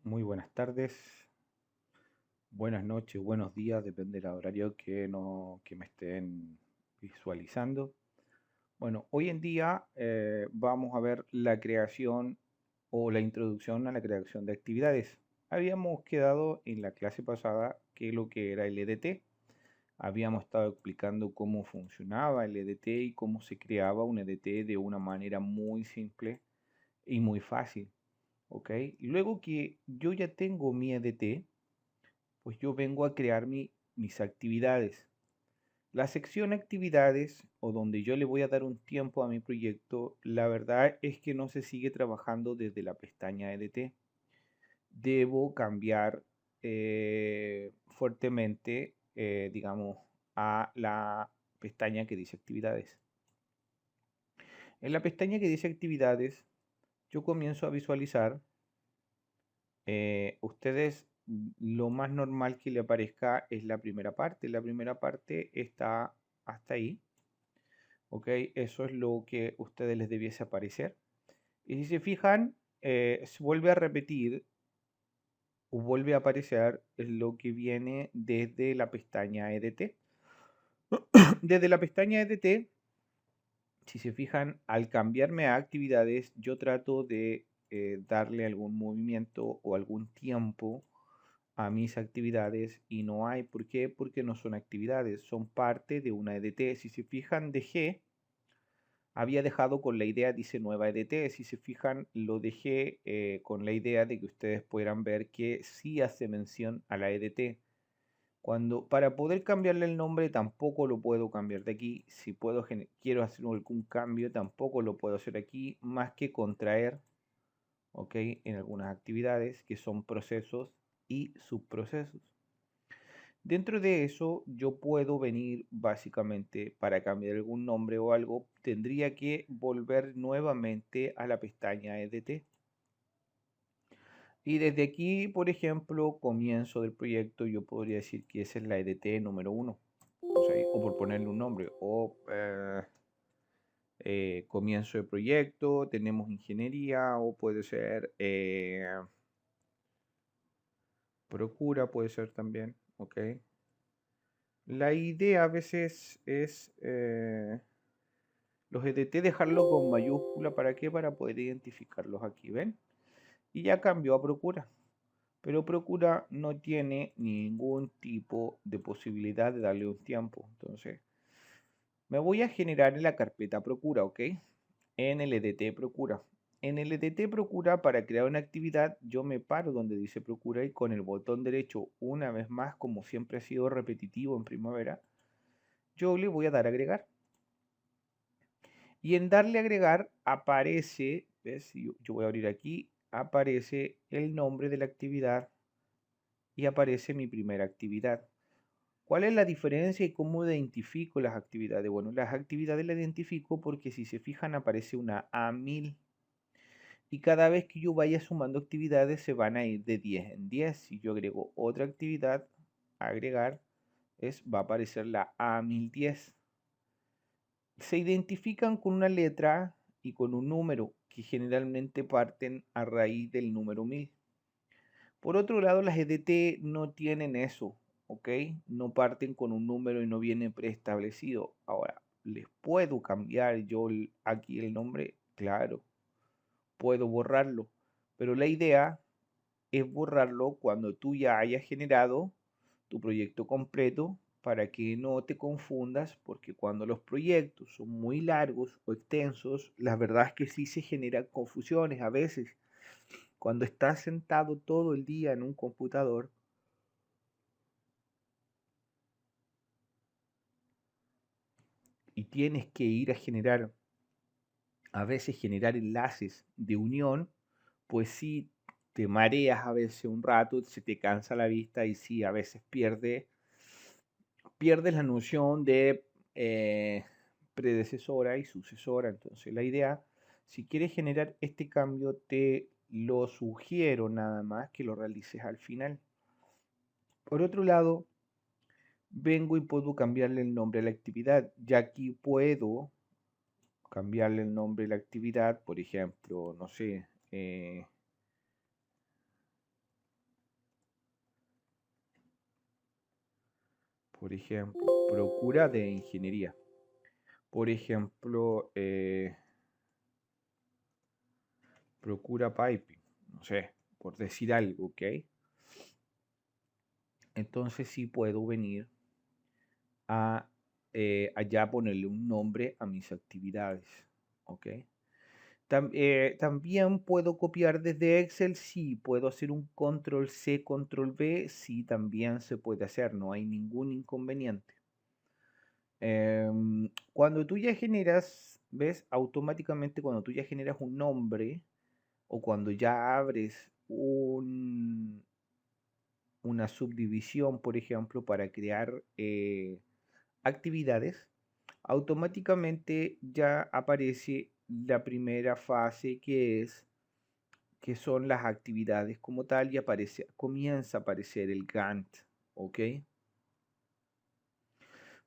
Muy buenas tardes, buenas noches, buenos días, depende del horario que me estén visualizando. Bueno, hoy en día vamos a ver la creación o la introducción a la creación de actividades. Habíamos quedado en la clase pasada que lo que era el EDT. Habíamos estado explicando cómo funcionaba el EDT y cómo se creaba un EDT de una manera muy simple y muy fácil. ¿Ok? Luego que yo ya tengo mi EDT, pues yo vengo a crear mis actividades. La sección actividades o donde yo le voy a dar un tiempo a mi proyecto, la verdad es que no se sigue trabajando desde la pestaña EDT. Debo cambiar fuertemente, digamos, a la pestaña que dice actividades. En la pestaña que dice actividades, yo comienzo a visualizar ustedes lo más normal que le aparezca es la primera parte. La primera parte está hasta ahí, ¿ok? Eso es lo que a ustedes les debiese aparecer. Y si se fijan, se vuelve a repetir o vuelve a aparecer lo que viene desde la pestaña EDT. Desde la pestaña EDT, si se fijan, al cambiarme a actividades, yo trato de darle algún movimiento o algún tiempo a mis actividades y no hay. ¿Por qué? Porque no son actividades, son parte de una EDT. Si se fijan, había dejado con la idea, dice nueva EDT. Si se fijan, lo dejé con la idea de que ustedes puedan ver que sí hace mención a la EDT. Para poder cambiarle el nombre tampoco lo puedo cambiar de aquí. Si quiero hacer algún cambio tampoco lo puedo hacer aquí, más que contraer, ¿ok? En algunas actividades que son procesos y subprocesos. Dentro de eso, yo puedo venir básicamente para cambiar algún nombre o algo, tendría que volver nuevamente a la pestaña EDT. Y desde aquí, por ejemplo, comienzo del proyecto, yo podría decir que esa es la EDT número 1, o por ponerle un nombre, o comienzo de proyecto, tenemos ingeniería, o puede ser procura, puede ser también, ¿ok? La idea a veces es los EDT dejarlos con mayúscula, ¿para qué? Para poder identificarlos aquí, ¿ven? Y ya cambió a Procura. Pero Procura no tiene ningún tipo de posibilidad de darle un tiempo. Entonces, me voy a generar en la carpeta Procura, ¿ok? En el EDT Procura. En el EDT Procura, para crear una actividad, yo me paro donde dice Procura y con el botón derecho, una vez más, como siempre ha sido repetitivo en primavera, yo le voy a dar a agregar. Y en darle a agregar aparece, ¿ves? Yo voy a abrir aquí, aparece el nombre de la actividad y aparece mi primera actividad. ¿Cuál es la diferencia y cómo identifico las actividades? Bueno, las actividades las identifico porque si se fijan aparece una A1000 y cada vez que yo vaya sumando actividades se van a ir de 10 en 10. Si yo agrego otra actividad, agregar, va a aparecer la A1010. Se identifican con una letra y con un número que generalmente parten a raíz del número 1000. Por otro lado, las EDT no tienen eso, ¿ok? No parten con un número y no viene preestablecido. Ahora, ¿les puedo cambiar yo aquí el nombre? Claro, puedo borrarlo, pero la idea es borrarlo cuando tú ya hayas generado tu proyecto completo para que no te confundas, porque cuando los proyectos son muy largos o extensos, la verdad es que sí se generan confusiones a veces. Cuando estás sentado todo el día en un computador y tienes que ir a veces generar enlaces de unión, pues sí te mareas a veces un rato, se te cansa la vista y sí, a veces pierdes la noción de predecesora y sucesora. Entonces, la idea, si quieres generar este cambio, te lo sugiero nada más que lo realices al final. Por otro lado, vengo y puedo cambiarle el nombre a la actividad. Ya aquí puedo cambiarle el nombre a la actividad, por ejemplo, no sé, Por ejemplo, procura de ingeniería. Por ejemplo, procura piping. No sé, por decir algo, ¿ok? Entonces sí puedo venir a allá ponerle un nombre a mis actividades, ¿ok? También puedo copiar desde Excel, sí, puedo hacer un control C, control V, sí, también se puede hacer, no hay ningún inconveniente. Cuando tú ya generas, ves, automáticamente cuando tú ya generas un nombre o cuando ya abres una subdivisión, por ejemplo, para crear actividades, automáticamente ya aparece la primera fase que son las actividades como tal y comienza a aparecer el Gantt, ¿ok?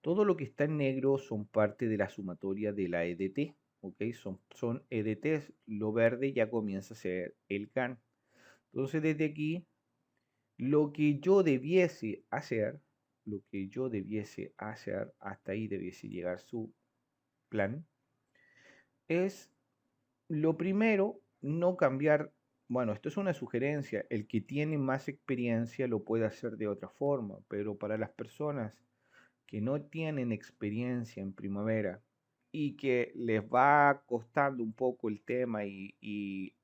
Todo lo que está en negro son parte de la sumatoria de la EDT, ¿ok? Son EDTs, lo verde ya comienza a ser el Gantt. Entonces desde aquí, lo que yo debiese hacer, hasta ahí debiese llegar su plan, es lo primero, no cambiar, bueno, esto es una sugerencia, el que tiene más experiencia lo puede hacer de otra forma, pero para las personas que no tienen experiencia en primavera y que les va costando un poco el tema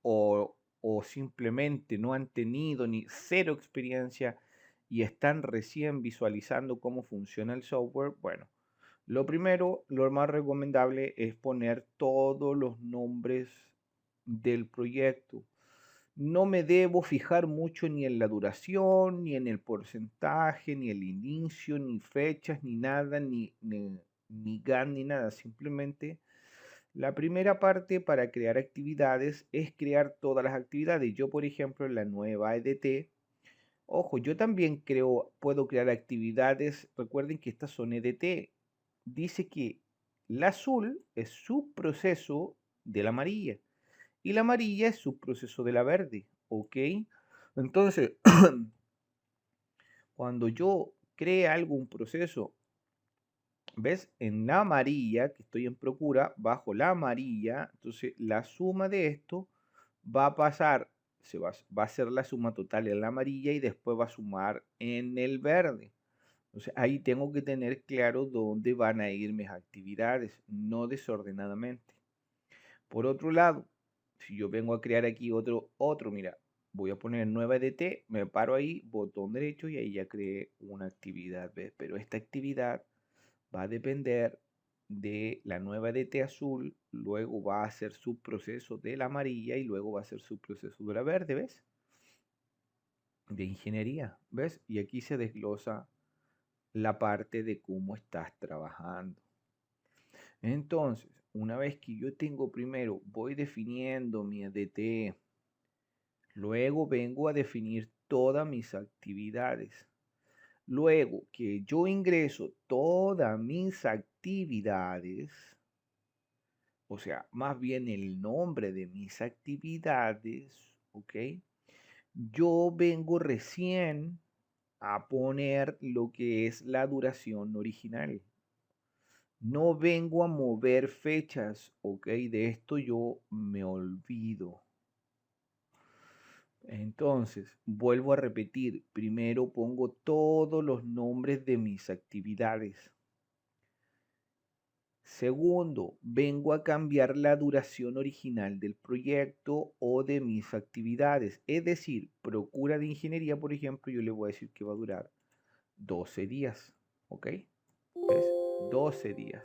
o simplemente no han tenido ni cero experiencia y están recién visualizando cómo funciona el software, bueno, lo primero, lo más recomendable es poner todos los nombres del proyecto. No me debo fijar mucho ni en la duración, ni en el porcentaje, ni el inicio, ni fechas, ni nada, ni GAN, ni nada. Simplemente la primera parte para crear actividades es crear todas las actividades. Yo, por ejemplo, en la nueva EDT, ojo, yo también puedo crear actividades. Recuerden que estas son EDT. Dice que la azul es subproceso de la amarilla y la amarilla es subproceso de la verde, ¿ok? Entonces, cuando yo cree algún proceso, ¿ves? En la amarilla, que estoy en procura, bajo la amarilla, entonces la suma de esto va a pasar, va a ser la suma total en la amarilla y después va a sumar en el verde. Entonces ahí tengo que tener claro dónde van a ir mis actividades, no desordenadamente. Por otro lado, si yo vengo a crear aquí mira, voy a poner nueva EDT, me paro ahí, botón derecho y ahí ya creé una actividad, ¿ves? Pero esta actividad va a depender de la nueva EDT azul, luego va a hacer su proceso de la amarilla y luego va a hacer su proceso de la verde, ¿ves? De ingeniería, ¿ves? Y aquí se desglosa la parte de cómo estás trabajando. Entonces, una vez que yo tengo primero, voy definiendo mi EDT, luego vengo a definir todas mis actividades. Luego que yo ingreso todas mis actividades, o sea, más bien el nombre de mis actividades, ¿ok? Yo vengo recién a poner lo que es la duración original. No vengo a mover fechas, ¿ok? De esto yo me olvido. Entonces, vuelvo a repetir, primero pongo todos los nombres de mis actividades. Segundo, vengo a cambiar la duración original del proyecto o de mis actividades. Es decir, procura de ingeniería, por ejemplo, yo le voy a decir que va a durar 12 días, ¿ok? ¿Ves? 12 días.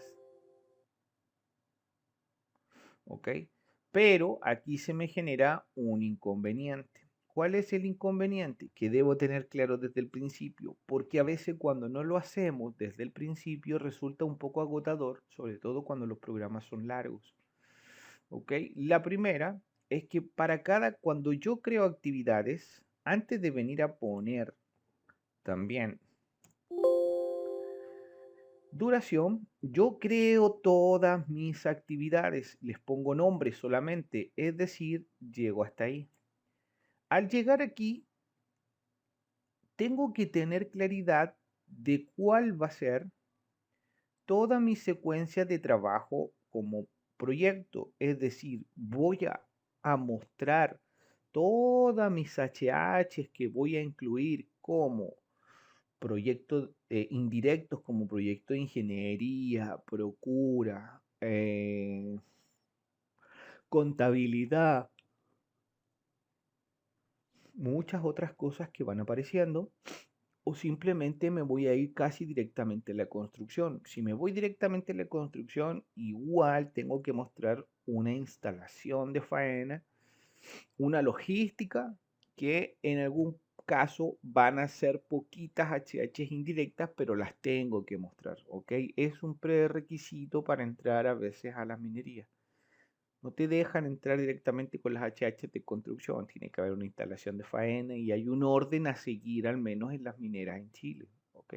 ¿Ok? Pero aquí se me genera un inconveniente. ¿Cuál es el inconveniente? Que debo tener claro desde el principio, porque a veces cuando no lo hacemos desde el principio resulta un poco agotador, sobre todo cuando los programas son largos. ¿Ok? La primera es que cuando yo creo actividades, antes de venir a poner también duración, yo creo todas mis actividades, les pongo nombre solamente, es decir, llego hasta ahí. Al llegar aquí, tengo que tener claridad de cuál va a ser toda mi secuencia de trabajo como proyecto. Es decir, voy a mostrar todas mis HHs que voy a incluir como proyectos indirectos, como proyecto de ingeniería, procura, contabilidad, muchas otras cosas que van apareciendo. O simplemente me voy a ir casi directamente a la construcción. Si me voy directamente a la construcción, igual tengo que mostrar una instalación de faena, una logística, que en algún caso van a ser poquitas HHs indirectas, pero las tengo que mostrar, ¿ok? Es un prerequisito para entrar a veces a las minerías. No te dejan entrar directamente con las HH de construcción, tiene que haber una instalación de faena y hay un orden a seguir al menos en las mineras en Chile, ¿ok?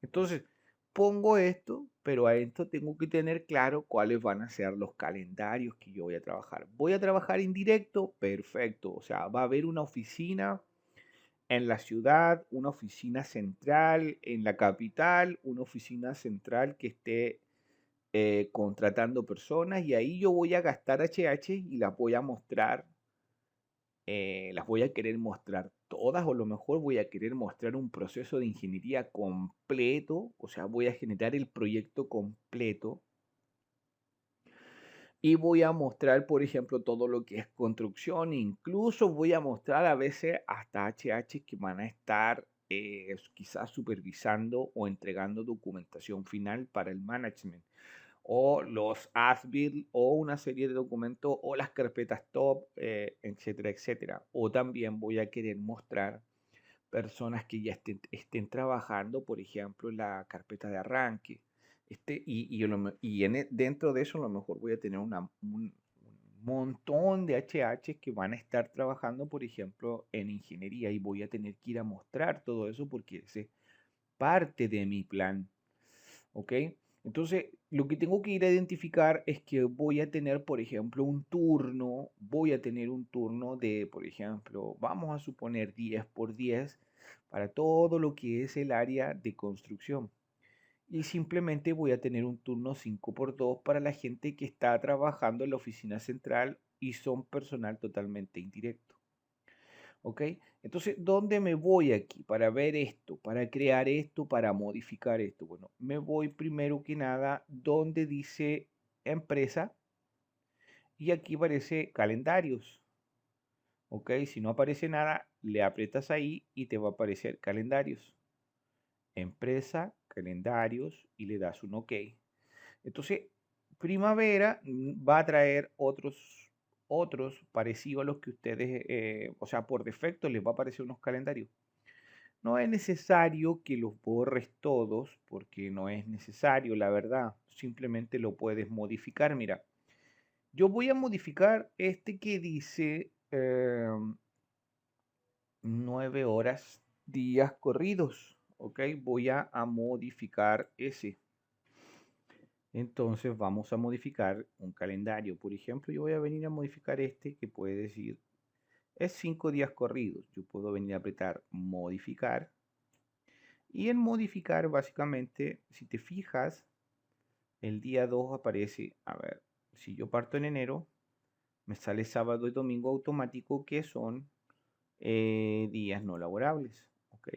Entonces, pongo esto, pero a esto tengo que tener claro cuáles van a ser los calendarios que yo voy a trabajar. Voy a trabajar indirecto, perfecto, o sea, va a haber una oficina en la ciudad, una oficina central en la capital, una oficina central que esté contratando personas y ahí yo voy a gastar HH y las voy a mostrar, las voy a querer mostrar todas o a lo mejor voy a querer mostrar un proceso de ingeniería completo, o sea, voy a generar el proyecto completo y voy a mostrar, por ejemplo, todo lo que es construcción, incluso voy a mostrar a veces hasta HH que van a estar quizás supervisando o entregando documentación final para el management o los ASBIL o una serie de documentos o las carpetas top, etcétera, etcétera. O también voy a querer mostrar personas que ya estén trabajando, por ejemplo, en la carpeta de arranque. Dentro de eso a lo mejor voy a tener un montón de HH que van a estar trabajando, por ejemplo, en ingeniería y voy a tener que ir a mostrar todo eso porque es parte de mi plan. ¿Ok? Entonces, lo que tengo que ir a identificar es que voy a tener, por ejemplo, voy a tener un turno de, por ejemplo, vamos a suponer 10 por 10 para todo lo que es el área de construcción. Y simplemente voy a tener un turno 5 por 2 para la gente que está trabajando en la oficina central y son personal totalmente indirecto. ¿Ok? Entonces, ¿dónde me voy aquí para ver esto, para crear esto, para modificar esto? Bueno, me voy primero que nada donde dice empresa y aquí aparece calendarios. ¿Ok? Si no aparece nada, le aprietas ahí y te va a aparecer calendarios. Empresa, calendarios y le das un OK. Entonces, primavera va a traer otros parecidos a los que ustedes, o sea, por defecto les va a aparecer unos calendarios. No es necesario que los borres todos, porque no es necesario, la verdad. Simplemente lo puedes modificar. Mira, yo voy a modificar este que dice 9 horas, días corridos. ¿Ok? Voy a modificar ese. Entonces vamos a modificar un calendario. Por ejemplo, yo voy a venir a modificar este que puede decir, es 5 días corridos. Yo puedo venir a apretar modificar. Y en modificar, básicamente, si te fijas, el día 2 aparece, a ver, si yo parto en enero, me sale sábado y domingo automático que son días no laborables. ¿Ok?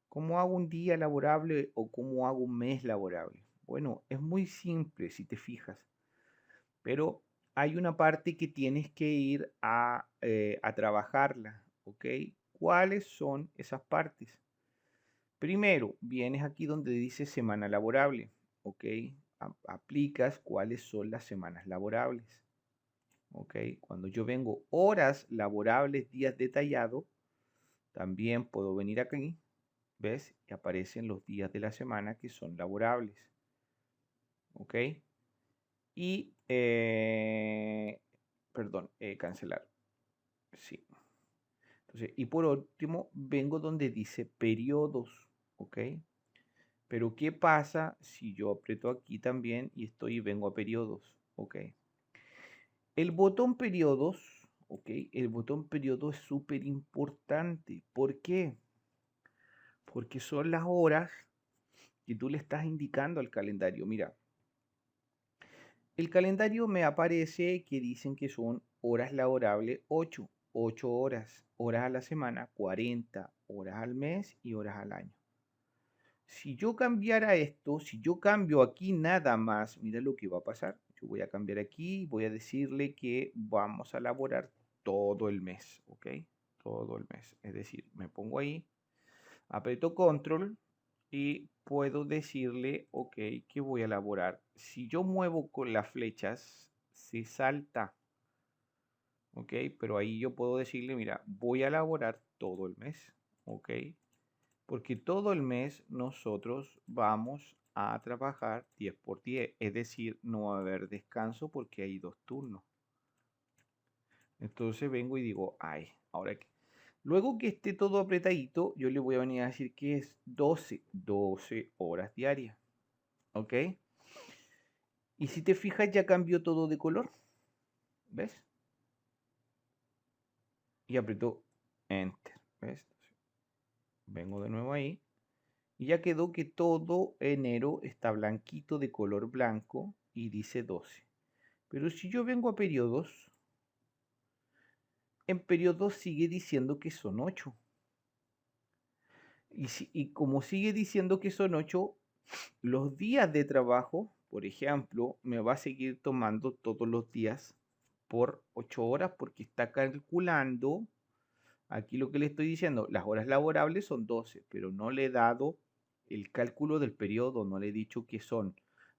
¿Cómo hago un día laborable o cómo hago un mes laborable? Bueno, es muy simple si te fijas, pero hay una parte que tienes que ir a trabajarla. ¿Ok? ¿Cuáles son esas partes? Primero, vienes aquí donde dice semana laborable, ¿ok? Aplicas cuáles son las semanas laborables, ¿ok? Cuando yo vengo horas laborables, días detallados, también puedo venir aquí, ¿ves? Y aparecen los días de la semana que son laborables, ¿ok? Y, perdón, cancelar, sí. Entonces, y por último, vengo donde dice periodos, ¿ok? Pero ¿qué pasa si yo aprieto aquí también y estoy y vengo a periodos? Ok. El botón periodos, ok, el botón periodo es súper importante. ¿Por qué? porque son las horas que tú le estás indicando al calendario. Mira, el calendario me aparece que dicen que son horas laborables 8 horas, horas a la semana, 40 horas al mes y horas al año. Si yo cambiara esto, si yo cambio aquí nada más, mira lo que va a pasar. Yo voy a cambiar aquí, voy a decirle que vamos a laborar todo el mes, ¿ok? Todo el mes. Es decir, me pongo ahí, aprieto control y puedo decirle, ok, que voy a elaborar. Si yo muevo con las flechas, se salta, ok, pero ahí yo puedo decirle, mira, voy a elaborar todo el mes, ok, porque todo el mes nosotros vamos a trabajar 10 por 10, es decir, no va a haber descanso porque hay 2 turnos. Entonces vengo y digo, ay, ahora que... Luego que esté todo apretadito, yo le voy a venir a decir que es 12 horas diarias. ¿Ok? Y si te fijas, ya cambió todo de color. ¿Ves? Y aprieto Enter. ¿Ves? Vengo de nuevo ahí. Y ya quedó que todo enero está blanquito de color blanco y dice 12. Pero si yo vengo a periodos, en periodos sigue diciendo que son 8. Y como sigue diciendo que son 8, los días de trabajo, por ejemplo, me va a seguir tomando todos los días por 8 horas porque está calculando, aquí lo que le estoy diciendo, las horas laborables son 12, pero no le he dado el cálculo del periodo, no le he dicho que son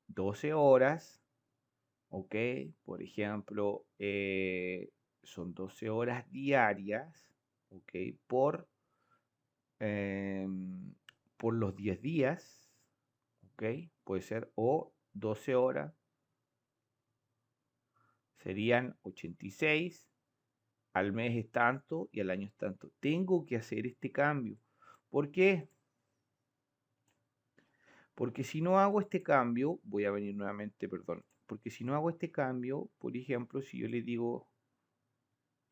12 horas, ¿ok? Por ejemplo, son 12 horas diarias, ¿ok? Em, por los 10 días, ¿ok? Puede ser, o 12 horas, serían 86, al mes es tanto y al año es tanto. Tengo que hacer este cambio. ¿Por qué? Porque si no hago este cambio, voy a venir nuevamente, perdón, porque si no hago este cambio, por ejemplo, si yo le digo,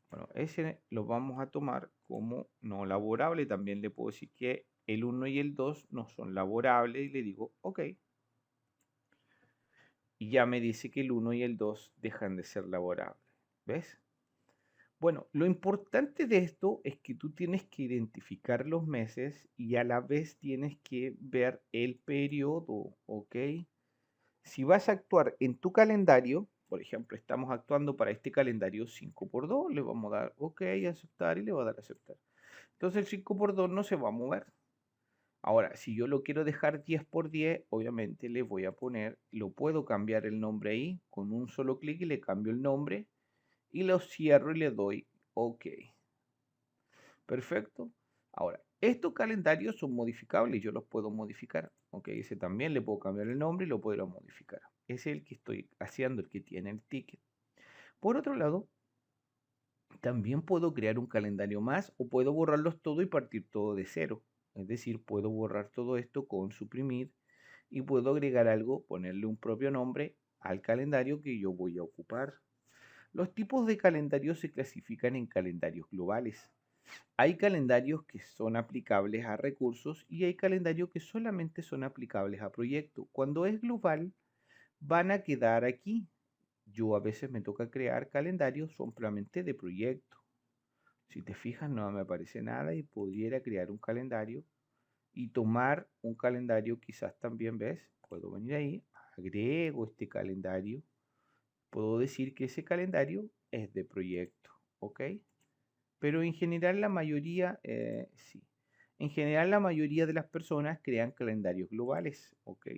bueno, ese lo vamos a tomar como no laborable, también le puedo decir que el 1 y el 2 no son laborables y le digo, ok. Y ya me dice que el 1 y el 2 dejan de ser laborables. ¿Ves? Bueno, lo importante de esto es que tú tienes que identificar los meses y a la vez tienes que ver el periodo, ¿ok? Si vas a actuar en tu calendario, por ejemplo, estamos actuando para este calendario 5 por 2, le vamos a dar OK, aceptar y le voy a dar aceptar. Entonces el 5 por 2 no se va a mover. Ahora, si yo lo quiero dejar 10 por 10, obviamente le voy a poner, lo puedo cambiar el nombre ahí, con un solo clic y le cambio el nombre y lo cierro y le doy OK. Perfecto. Ahora, estos calendarios son modificables, yo los puedo modificar. Ok, ese también le puedo cambiar el nombre y lo puedo modificar. Ese es el que estoy haciendo, el que tiene el ticket. Por otro lado, también puedo crear un calendario más o puedo borrarlos todo y partir todo de cero. Es decir, puedo borrar todo esto con suprimir y puedo agregar algo, ponerle un propio nombre al calendario que yo voy a ocupar. Los tipos de calendarios se clasifican en calendarios globales. Hay calendarios que son aplicables a recursos y hay calendarios que solamente son aplicables a proyectos. Cuando es global, van a quedar aquí. Yo a veces me toca crear calendarios solamente de proyecto. Si te fijas, no me aparece nada y pudiera crear un calendario y tomar un calendario, quizás también, ¿ves? Puedo venir ahí, agrego este calendario. Puedo decir que ese calendario es de proyecto, ¿ok? Pero en general la mayoría, sí. En general la mayoría de las personas crean calendarios globales, ¿ok?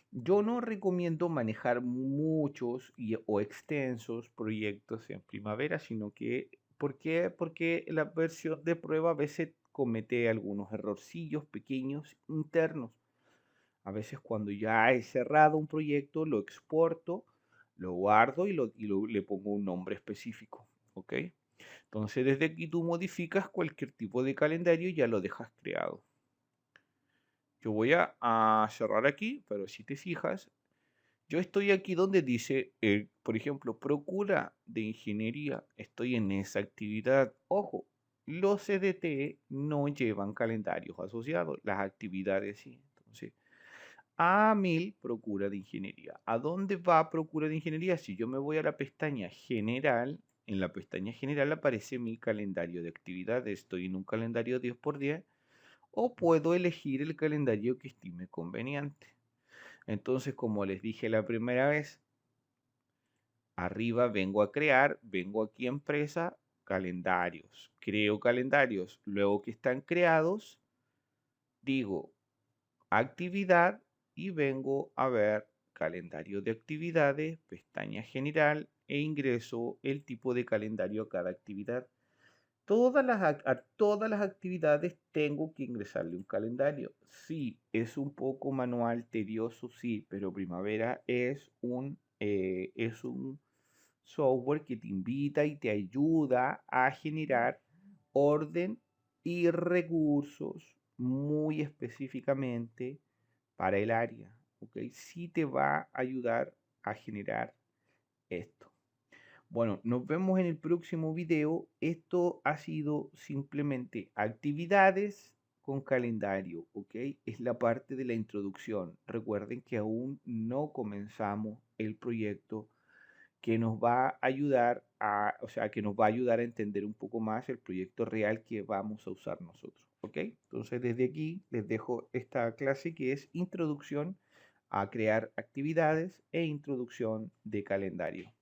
Yo no recomiendo manejar muchos o extensos proyectos en primavera, sino que, ¿por qué? Porque la versión de prueba a veces comete algunos errorcillos pequeños internos. A veces cuando ya he cerrado un proyecto, lo exporto, lo guardo y le pongo un nombre específico, ¿ok? Entonces desde aquí tú modificas cualquier tipo de calendario y ya lo dejas creado. Yo voy a cerrar aquí, pero si te fijas, yo estoy aquí donde dice, por ejemplo, procura de ingeniería. Estoy en esa actividad. Ojo, Los CDT no llevan calendarios asociados, las actividades sí. Entonces, A1000, Procura de Ingeniería. ¿A dónde va Procura de Ingeniería? Si yo me voy a la pestaña General, en la pestaña General aparece mi calendario de actividades. Estoy en un calendario 10×10 o puedo elegir el calendario que estime conveniente. Entonces, como les dije la primera vez, arriba vengo a crear, vengo aquí a empresa, calendarios. Creo calendarios. Luego que están creados, digo actividad y vengo a ver calendario de actividades, pestaña general e ingreso el tipo de calendario a cada actividad. A todas las actividades tengo que ingresarle un calendario. Sí, es un poco manual, tedioso, sí, pero Primavera es un software que te invita y te ayuda a generar orden y recursos muy específicamente para el área. ¿Ok? Sí te va a ayudar a generar esto. Bueno, nos vemos en el próximo video. Esto ha sido simplemente actividades con calendario, ¿ok? Es la parte de la introducción. Recuerden que aún no comenzamos el proyecto que nos va a ayudar o sea, que nos va a ayudar a entender un poco más el proyecto real que vamos a usar nosotros, ¿ok? Entonces, desde aquí les dejo esta clase que es introducción a crear actividades e introducción de calendario.